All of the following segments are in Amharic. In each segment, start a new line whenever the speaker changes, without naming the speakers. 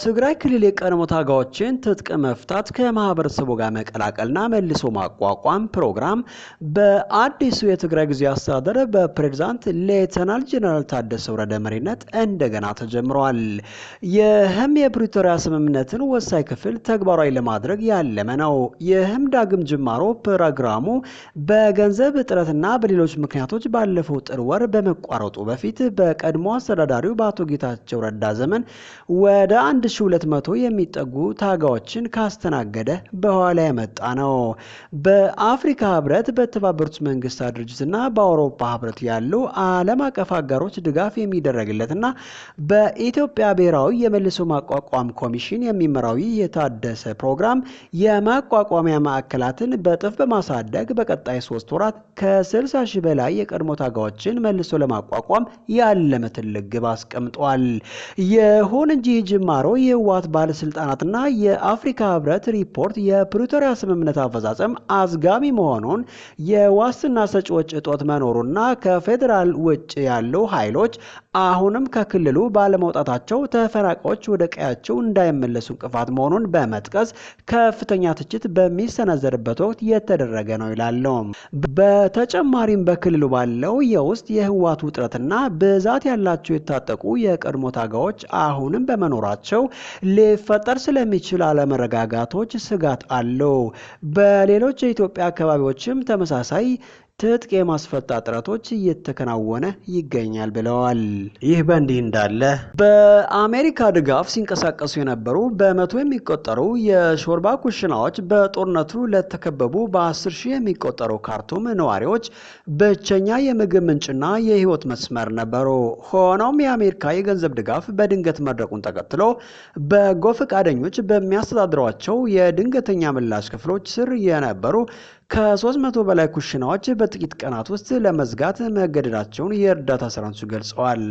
በትግራይ ክልል የቀድሞ ታጋዮችን ትጥቅ መፍታት ከማህበረሰቡ ጋር መቀላቀልና መልሶ ማቋቋም ፕሮግራም በአዲሱ የትግራይ ጊዜያዊ አስተዳደር በፕሬዝዳንት ሌተናል ጄኔራል ታደሰ ወረደ መሪነት እንደገና ተጀምሯል። ይህም የፕሪቶሪያ ስምምነትን ወሳኝ ክፍል ተግባራዊ ለማድረግ ያለመ ነው። ይህም ዳግም ጅማሮ ፕሮግራሙ በገንዘብ እጥረትና በሌሎች ምክንያቶች ባለፈው ጥር ወር በመቋረጡ በፊት በቀድሞ አስተዳዳሪው በአቶ ጌታቸው ረዳ ዘመን ወደ 1200 የሚጠጉ ታጋዮችን ካስተናገደ በኋላ የመጣ ነው። በአፍሪካ ህብረት፣ በተባበሩት መንግስታት ድርጅትና በአውሮፓ ህብረት ያሉ ዓለም አቀፍ አጋሮች ድጋፍ የሚደረግለትና በኢትዮጵያ ብሔራዊ የመልሶ ማቋቋም ኮሚሽን የሚመራው የታደሰ ፕሮግራም የማቋቋሚያ ማዕከላትን በጥፍ በማሳደግ በቀጣይ 3 ወራት ከ60 ሺህ በላይ የቀድሞ ታጋዮችን መልሶ ለማቋቋም ያለመ ትልቅ ግብ አስቀምጧል። ይሁን እንጂ ጅማሮ የህወሓት ባለስልጣናትና የአፍሪካ ህብረት ሪፖርት የፕሪቶሪያ ስምምነት አፈጻጸም አዝጋሚ መሆኑን፣ የዋስትና ሰጪዎች እጦት መኖሩና ከፌዴራል ውጭ ያሉ ኃይሎች አሁንም ከክልሉ ባለመውጣታቸው ተፈናቃዮች ወደ ቀያቸው እንዳይመለሱ እንቅፋት መሆኑን በመጥቀስ ከፍተኛ ትችት በሚሰነዘርበት ወቅት የተደረገ ነው ይላሉ። በተጨማሪም በክልሉ ባለው የውስጥ የህወሓት ውጥረትና ብዛት ያላቸው የታጠቁ የቀድሞ ታጋዮች አሁንም በመኖራቸው ሊፈጠር ስለሚችል አለመረጋጋቶች ስጋት አለው። በሌሎች የኢትዮጵያ አካባቢዎችም ተመሳሳይ ትጥቅ የማስፈታት ጥረቶች እየተከናወነ ይገኛል ብለዋል። ይህ በእንዲህ እንዳለ በአሜሪካ ድጋፍ ሲንቀሳቀሱ የነበሩ በመቶ የሚቆጠሩ የሾርባ ኩሽናዎች በጦርነቱ ለተከበቡ በ10 ሺህ የሚቆጠሩ ካርቱም ነዋሪዎች ብቸኛ የምግብ ምንጭና የህይወት መስመር ነበሩ። ሆኖም የአሜሪካ የገንዘብ ድጋፍ በድንገት መድረቁን ተከትሎ በጎ ፈቃደኞች በሚያስተዳድሯቸው የድንገተኛ ምላሽ ክፍሎች ስር የነበሩ ከ300 በላይ ኩሽናዎች በጥቂት ቀናት ውስጥ ለመዝጋት መገደዳቸውን የእርዳታ ሰራተኞች ገልጸዋል።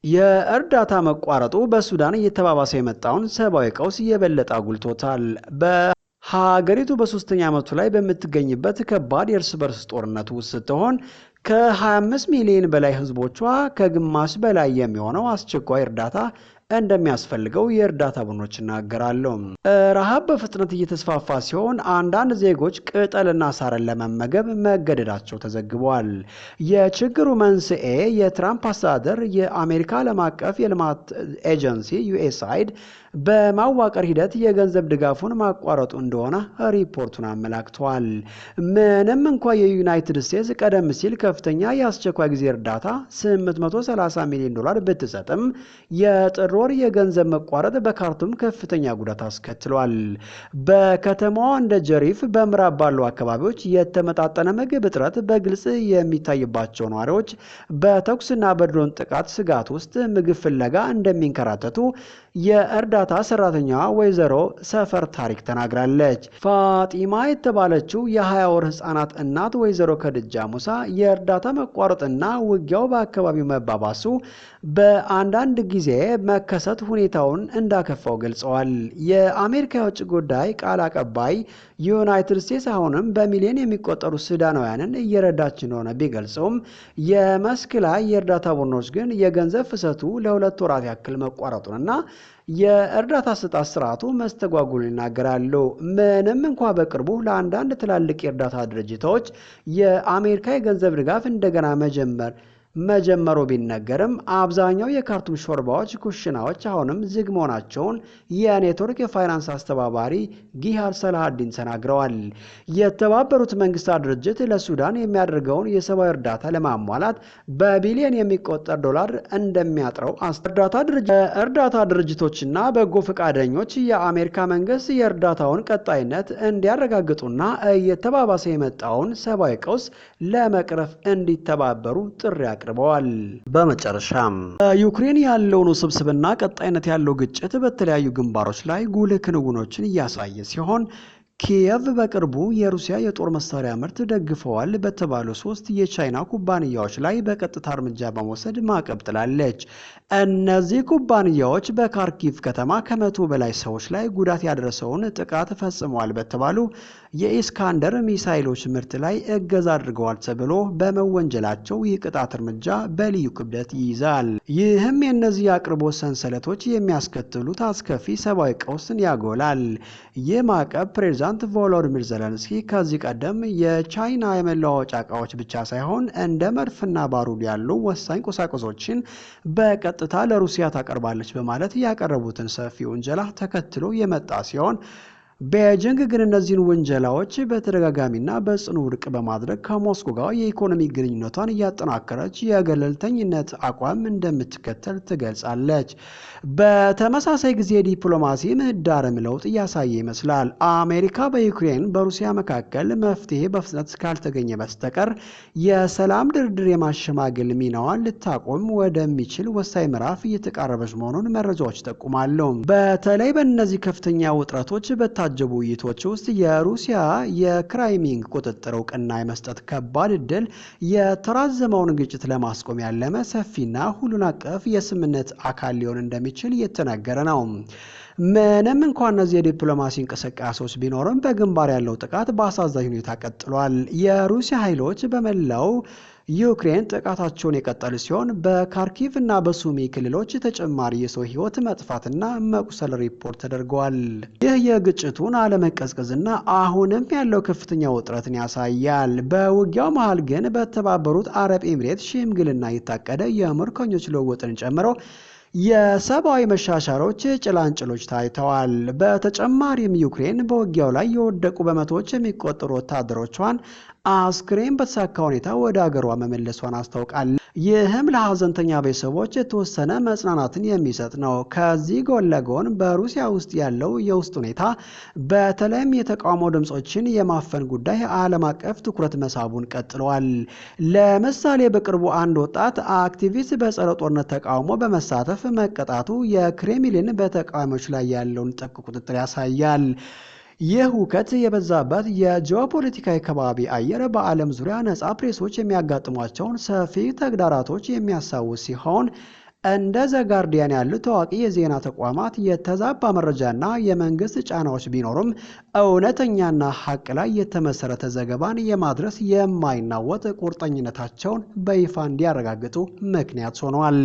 የእርዳታ መቋረጡ በሱዳን እየተባባሰ የመጣውን ሰብአዊ ቀውስ የበለጠ አጉልቶታል። በሀገሪቱ በ3ኛ ዓመቱ ላይ በምትገኝበት ከባድ የእርስ በርስ ጦርነት ውስጥ ስትሆን ከ25 ሚሊዮን በላይ ህዝቦቿ ከግማሽ በላይ የሚሆነው አስቸኳይ እርዳታ እንደሚያስፈልገው የእርዳታ ቡድኖች ይናገራሉ። ረሃብ በፍጥነት እየተስፋፋ ሲሆን አንዳንድ ዜጎች ቅጠልና ሳርን ለመመገብ መገደዳቸው ተዘግቧል። የችግሩ መንስኤ የትራምፕ አስተዳደር የአሜሪካ ዓለም አቀፍ የልማት ኤጀንሲ ዩኤስአይድ በማዋቀር ሂደት የገንዘብ ድጋፉን ማቋረጡ እንደሆነ ሪፖርቱን አመላክቷል። ምንም እንኳ የዩናይትድ ስቴትስ ቀደም ሲል ከፍተኛ የአስቸኳይ ጊዜ እርዳታ $830 ሚሊዮን ብትሰጥም የጥር ወር የገንዘብ መቋረጥ በካርቱም ከፍተኛ ጉዳት አስከትሏል። በከተማዋ እንደ ጀሪፍ በምዕራብ ባሉ አካባቢዎች የተመጣጠነ ምግብ እጥረት በግልጽ የሚታይባቸው ነዋሪዎች በተኩስና በድሮን ጥቃት ስጋት ውስጥ ምግብ ፍለጋ እንደሚንከራተቱ የእርዳታ ሰራተኛዋ ወይዘሮ ሰፈር ታሪክ ተናግራለች። ፋጢማ የተባለችው የ20 ወር ህፃናት እናት ወይዘሮ ከድጃ ሙሳ የእርዳታ መቋረጥና ውጊያው በአካባቢው መባባሱ በአንዳንድ ጊዜ መከሰት ሁኔታውን እንዳከፋው ገልጸዋል። የአሜሪካ የውጭ ጉዳይ ቃል አቀባይ ዩናይትድ ስቴትስ አሁንም በሚሊዮን የሚቆጠሩ ሱዳናውያንን እየረዳች እንደሆነ ቢገልጸውም የመስክ ላይ የእርዳታ ቡድኖች ግን የገንዘብ ፍሰቱ ለ2 ወራት ያክል መቋረጡንና የእርዳታ አሰጣጥ ስርዓቱ መስተጓጉሉን ይናገራሉ። ምንም እንኳ በቅርቡ ለአንዳንድ ትላልቅ የእርዳታ ድርጅቶች የአሜሪካ የገንዘብ ድጋፍ እንደገና መጀመሩ ቢነገርም አብዛኛው የካርቱም ሾርባዎች ኩሽናዎች አሁንም ዝግ መሆናቸውን የኔትወርክ የፋይናንስ አስተባባሪ ጊሃር ሰላሃዲን ተናግረዋል። የተባበሩት መንግስታት ድርጅት ለሱዳን የሚያደርገውን የሰብአዊ እርዳታ ለማሟላት በቢሊዮን የሚቆጠር ዶላር እንደሚያጥረው እርዳታ ድርጅቶችና በጎ ፈቃደኞች የአሜሪካ መንግስት የእርዳታውን ቀጣይነት እንዲያረጋግጡና እየተባባሰ የመጣውን ሰብአዊ ቀውስ ለመቅረፍ እንዲተባበሩ ጥሪ አቅርበዋል። በመጨረሻም በዩክሬን ያለውን ውስብስብና ቀጣይነት ያለው ግጭት በተለያዩ ግንባሮች ላይ ጉልህ ክንውኖችን እያሳየ ሲሆን ኪየቭ በቅርቡ የሩሲያ የጦር መሳሪያ ምርት ደግፈዋል በተባሉ 3 የቻይና ኩባንያዎች ላይ በቀጥታ እርምጃ በመውሰድ ማዕቀብ ጥላለች። እነዚህ ኩባንያዎች በካርኪቭ ከተማ ከ100 በላይ ሰዎች ላይ ጉዳት ያደረሰውን ጥቃት ፈጽመዋል በተባሉ የኢስካንደር ሚሳይሎች ምርት ላይ እገዛ አድርገዋል ተብሎ በመወንጀላቸው የቅጣት እርምጃ በልዩ ክብደት ይይዛል። ይህም የእነዚህ የአቅርቦት ሰንሰለቶች የሚያስከትሉት አስከፊ ሰብአዊ ቀውስን ያጎላል። ይህ ማዕቀብ ፕሬዝዳንት ቮሎዲሚር ዜሌንስኪ ከዚህ ቀደም የቻይና የመለዋወጫ ዕቃዎች ብቻ ሳይሆን እንደ መድፍና ባሩድ ያሉ ወሳኝ ቁሳቁሶችን በቀጥታ ለሩሲያ ታቀርባለች በማለት ያቀረቡትን ሰፊ ውንጀላ ተከትሎ የመጣ ሲሆን ቤጂንግ ግን እነዚህን ውንጀላዎች በተደጋጋሚና በጽኑ ውድቅ በማድረግ ከሞስኮ ጋር የኢኮኖሚ ግንኙነቷን እያጠናከረች የገለልተኝነት አቋም እንደምትከተል ትገልጻለች። በተመሳሳይ ጊዜ ዲፕሎማሲ ምህዳርም ለውጥ እያሳየ ይመስላል። አሜሪካ በዩክሬን በሩሲያ መካከል መፍትሄ በፍጥነት ካልተገኘ በስተቀር የሰላም ድርድር የማሸማገል ሚናዋን ልታቆም ወደሚችል ወሳኝ ምዕራፍ እየተቃረበች መሆኑን መረጃዎች ይጠቁማሉ። በተለይ በእነዚህ ከፍተኛ ውጥረቶች በታጀቡ ውይይቶች ውስጥ የሩሲያ የክራይሚንግ ቁጥጥር እውቅና የመስጠት ከባድ ዕድል የተራዘመውን ግጭት ለማስቆም ያለመ ሰፊና ሁሉን አቀፍ የስምምነት አካል ሊሆን እንደሚችል እየተነገረ ነው። ምንም እንኳን እነዚህ የዲፕሎማሲ እንቅስቃሴዎች ቢኖርም በግንባር ያለው ጥቃት በአሳዛኝ ሁኔታ ቀጥሏል። የሩሲያ ኃይሎች በመላው ዩክሬን ጥቃታቸውን የቀጠሉ ሲሆን በካርኪቭ እና በሱሚ ክልሎች ተጨማሪ የሰው ሕይወት መጥፋትና መቁሰል ሪፖርት ተደርገዋል። ይህ የግጭቱን አለመቀዝቀዝና አሁንም ያለው ከፍተኛ ውጥረትን ያሳያል። በውጊያው መሃል ግን በተባበሩት አረብ ኤሚሬት ሽምግልና የታቀደ የምርኮኞች ልውውጥን ጨምሮ የሰብአዊ መሻሻሎች ጭላንጭሎች ታይተዋል። በተጨማሪም ዩክሬን በውጊያው ላይ የወደቁ በመቶዎች የሚቆጠሩ ወታደሮቿን አስክሬን በተሳካ ሁኔታ ወደ አገሯ መመለሷን አስታውቃለች። ይህም ለሀዘንተኛ ቤተሰቦች የተወሰነ መጽናናትን የሚሰጥ ነው። ከዚህ ጎን ለጎን በሩሲያ ውስጥ ያለው የውስጥ ሁኔታ በተለይም የተቃውሞ ድምፆችን የማፈን ጉዳይ ዓለም አቀፍ ትኩረት መሳቡን ቀጥሏል። ለምሳሌ በቅርቡ አንድ ወጣት አክቲቪስት በጸረ ጦርነት ተቃውሞ በመሳተፍ መቀጣቱ የክሬምሊን በተቃዋሚዎች ላይ ያለውን ጥብቅ ቁጥጥር ያሳያል። ይህ ሁከት የበዛበት የጂኦፖለቲካዊ ከባቢ አየር በዓለም ዙሪያ ነፃ ፕሬሶች የሚያጋጥሟቸውን ሰፊ ተግዳራቶች የሚያሳውስ ሲሆን እንደ ዘጋርዲያን ያሉ ታዋቂ የዜና ተቋማት የተዛባ መረጃና የመንግስት ጫናዎች ቢኖሩም እውነተኛና ሀቅ ላይ የተመሰረተ ዘገባን የማድረስ የማይናወጥ ቁርጠኝነታቸውን በይፋ እንዲያረጋግጡ ምክንያት ሆኗል።